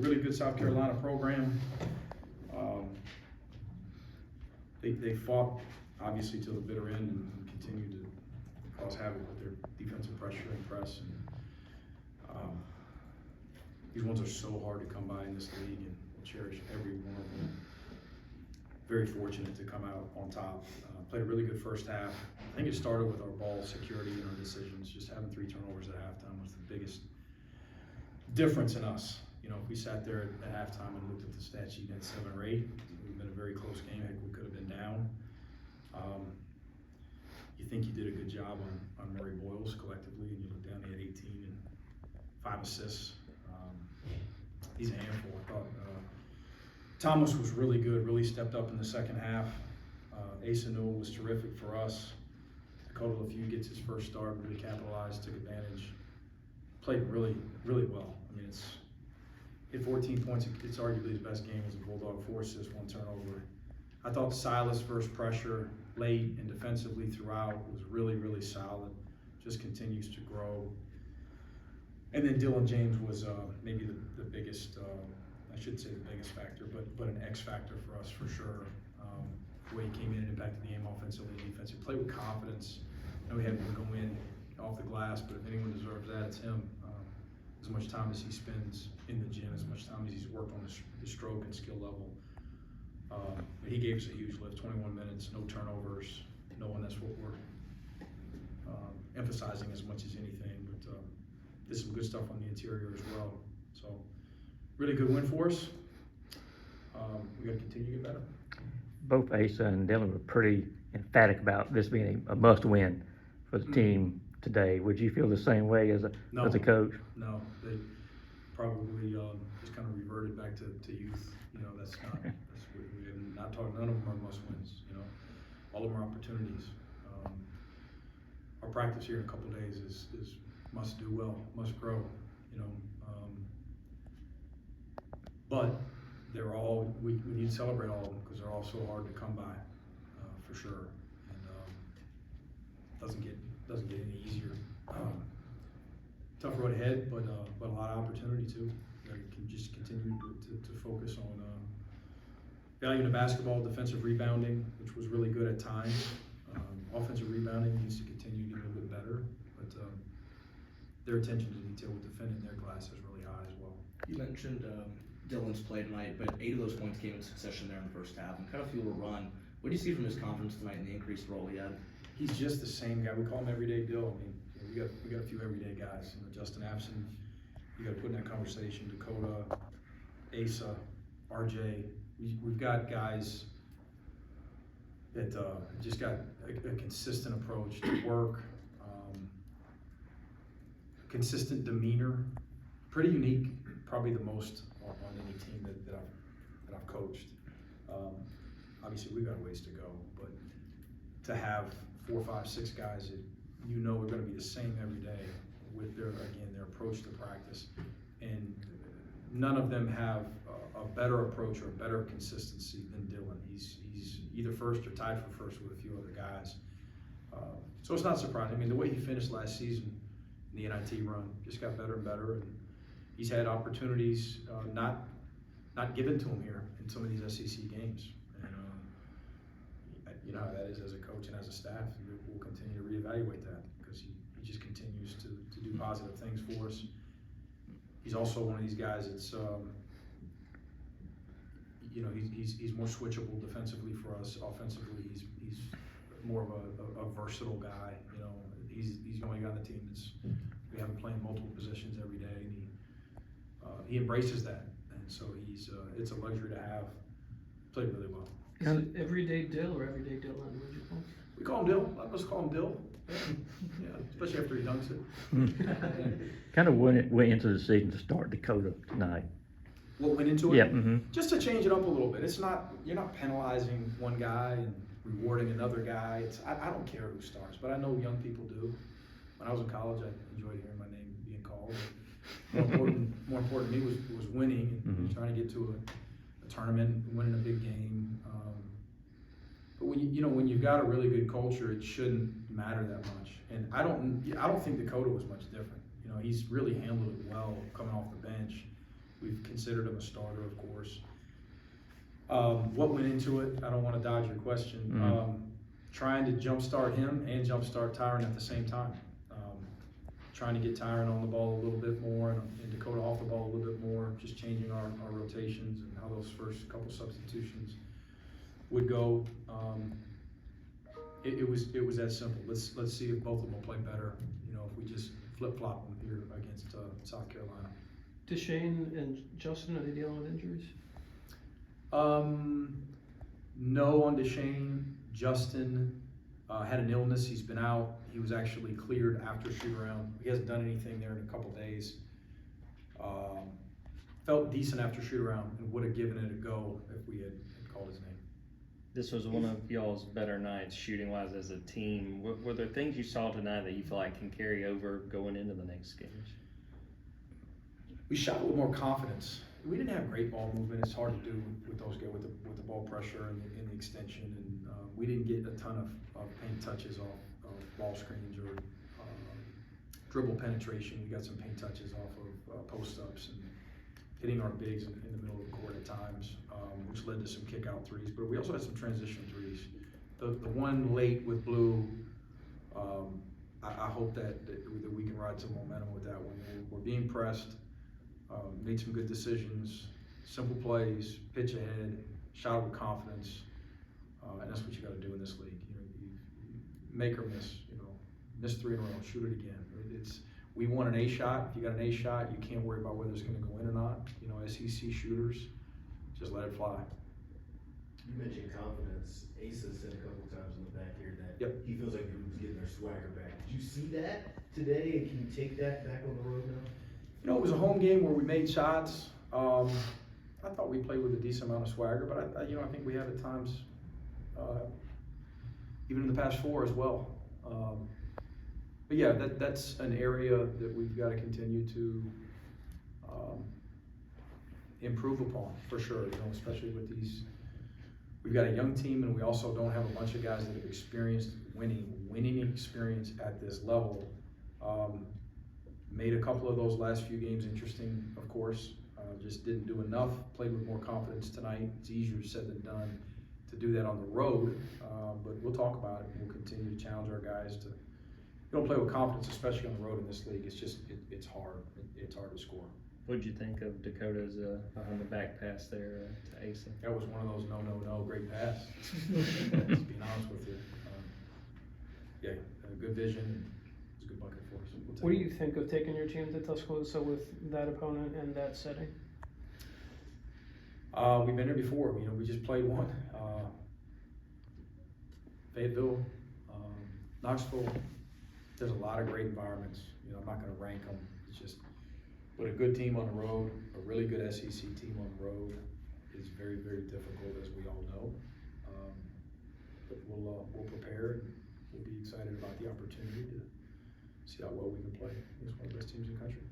Really good South Carolina program. They fought obviously till the bitter end and continued to cause havoc with their defensive pressure and press. These ones are so hard to come by in this league, and we'll cherish every one of them. Very fortunate to come out on top. Played a really good first half. I think it started with our ball security and our decisions. Just having 3 turnovers at halftime was the biggest difference in us. You know, if we sat there at halftime and looked at the stat sheet and had 7 or 8, it would have been a very close game. Heck, we could have been down. You think you did a good job on Murray Boyles collectively, and you look down, he had 18 and 5 assists. He's a handful. I thought Thomas was really good, really stepped up in the second half. Asa Newell was terrific for us. Dakota LaFew gets his first start, really capitalized, took advantage, played really, really well. I mean, hit 14 points. It's arguably his best game as a Bulldog. 4 assists, 1 turnover. I thought Silas' first pressure late and defensively throughout was really, really solid. Just continues to grow. And then Dylan James was maybe the biggest, I shouldn't say the biggest factor, but an X factor for us for sure. The way he came in and impacted the game offensively and defensively. Played with confidence. I know he had one go in off the glass, but if anyone deserves that, it's him. As much time as he spends in the gym, as much time as he's worked on his stroke and skill level. He gave us a huge lift, 21 minutes, no turnovers, knowing that's what we're emphasizing as much as anything. But there's some good stuff on the interior as well. So really good win for us. We got to continue to get better. Both Asa and Dylan were pretty emphatic about this being a must-win for the team today. Would you feel the same way as a coach? No, they probably just kind of reverted back to youth. You know, that's not. We have not talked. None of them are must-wins. You know, all of them are opportunities. Our practice here in a couple of days is must do well, must grow. You know, but they're all, we need to celebrate all of them because they're all so hard to come by, for sure. And doesn't get any easier. Tough road ahead, but a lot of opportunity too. You can just continue to focus on valuing the basketball, defensive rebounding, which was really good at times. Offensive rebounding needs to continue to get a little bit better, but their attention to detail with defending their glass is really high as well. You mentioned Dylan's play tonight, but 8 of those points came in succession there in the first half and kind of fueled a run. What do you see from his confidence tonight and the increased role he had? He's just the same guy. We call him Everyday Dill. I mean, we got a few everyday guys. You know, Justin Abson, you got to put in that conversation. Dakota, Asa, RJ. We've got guys that just got a consistent approach to work, consistent demeanor, pretty unique. Probably the most on any team that I've coached. Obviously, we've got a ways to go, but to have 4, 5, 6 guys that you know are going to be the same every day with their approach to practice, and none of them have a better approach or a better consistency than Dylan. He's either first or tied for first with a few other guys. So it's not surprising. I mean, the way he finished last season in the NIT run just got better and better, and he's had opportunities not given to him here in some of these SEC games. And you know how that is as a coach and as a staff. We'll continue to reevaluate that because he just continues to do positive things for us. He's also one of these guys that's you know, he's more switchable defensively for us. Offensively, he's more of a versatile guy. You know, he's the only guy on the team we have him playing multiple positions every day, and he embraces that. And so it's a luxury to have. Played really well. Is it Everyday Dill or Everyday Dylan? What would you call him? We call him Dill. Let us call him Dill. Yeah, especially after he dunks it. Kind of went into the season to start Dakota tonight. What went into it? Yeah. Mm-hmm. Just to change it up a little bit. You're not penalizing one guy and rewarding another guy. I don't care who starts, but I know young people do. When I was in college, I enjoyed hearing my name being called. More important to me was winning and trying to get to a tournament, winning a big game. But when you've got a really good culture, it shouldn't matter that much. And I don't think Dakota was much different. You know, he's really handled it well coming off the bench. We've considered him a starter, of course. What went into it, I don't wanna dodge your question. Mhm. Trying to jumpstart him and jumpstart Tyron at the same time. Trying to get Tyron on the ball a little bit more and Dakota off the ball a little bit more, just changing our rotations and how those first couple substitutions would go. It was that simple. Let's see if both of them will play better, you know, if we just flip-flop them here against South Carolina. DeShane and Justin, are they dealing with injuries? No on DeShane. Justin had an illness. He's been out. He was actually cleared after shoot-around. He hasn't done anything there in a couple days. Felt decent after shoot-around and would have given it a go if we had called his name. This was one of y'all's better nights shooting wise as a team. Were there things you saw tonight that you feel like can carry over going into the next games? We shot with more confidence. We didn't have great ball movement. It's hard to do with those guys with the ball pressure and the extension. And we didn't get a ton of paint touches off of ball screens or dribble penetration. We got some paint touches off of post ups and hitting our bigs in the middle of the court at times, which led to some kick out threes. But we also had some transition threes. The one late with Blue, I hope that we can ride some momentum with that one. We're being pressed. Made some good decisions, simple plays, pitch ahead, shot with confidence, and that's what you got to do in this league. You know, you make or miss. You know, miss 3 in a row, shoot it again. We want an A shot. If you got an A shot, you can't worry about whether it's going to go in or not. You know, SEC shooters, just let it fly. You mentioned confidence. Asa said a couple times in the back here that Yep. he feels like he was getting their swagger back. Did you see that today, and can you take that back on the road now? You know, it was a home game where we made shots. I thought we played with a decent amount of swagger, but I think we have at times, even in the past 4 as well. But yeah, that's an area that we've got to continue to improve upon for sure. You know, especially with these, we've got a young team, and we also don't have a bunch of guys that have experienced winning experience at this level. Made a couple of those last few games interesting, of course. Just didn't do enough. Played with more confidence tonight. It's easier said than done to do that on the road, but we'll talk about it. We'll continue to challenge our guys to. You don't play with confidence, especially on the road in this league. It's just it's hard. It's hard to score. What'd you think of Dakota's behind the back pass there to Asa? That was one of those no, great pass. Just being honest with you. Yeah, good vision. And it's a good bucket for us. We'll take What do it. you think of taking your team to Tuscaloosa with that opponent and that setting? We've been there before. You know, we just played one. Fayetteville, Knoxville. There's a lot of great environments. You know, I'm not going to rank them. It's just, but a good team on the road, a really good SEC team on the road is very, very difficult, as we all know. But we'll prepare, and we'll be excited about the opportunity to see how well we can play against one of the best teams in the country.